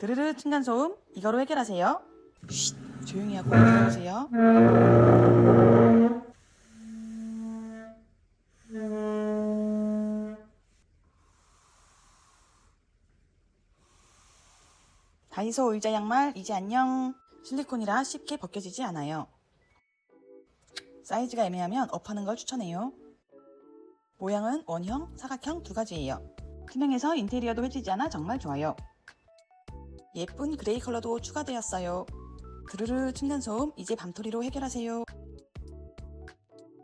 드르르 층간소음 이거로 해결하세요. 쉿, 조용히 하고 들어오세요. 다이소 의자 양말 이제 안녕. 실리콘이라 쉽게 벗겨지지 않아요. 사이즈가 애매하면 업하는 걸 추천해요. 모양은 원형, 사각형 두 가지예요. 투명해서 인테리어도 해지지 않아 정말 좋아요. 예쁜 그레이 컬러도 추가되었어요. 드르르 층간소음 이제 밤토리로 해결하세요.